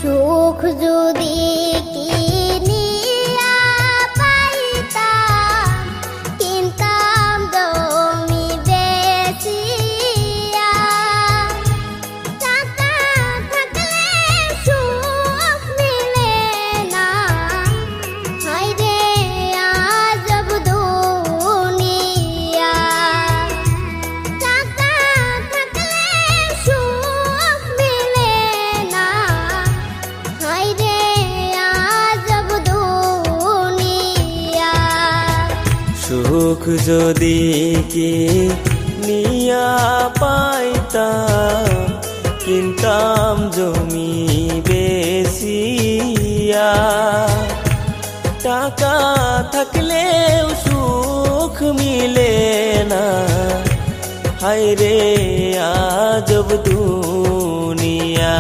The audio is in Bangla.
সুখ যদি কিনিয়া পাইতাম, কিনতাম জমি বেচিয়া। টাকা থাকলে সুখ মিলে না, হায়রে আজব দুনিয়া। টাকা থাকলে সুখ মিলে না, হায়রে আজব দুনিয়া। সুখ যদি কিনিয়া পাইতাম, কিনতাম জমি বেচিয়া। টাকা থাকলেও সুখ মিলে না, হায়রে আজব দুনিয়া।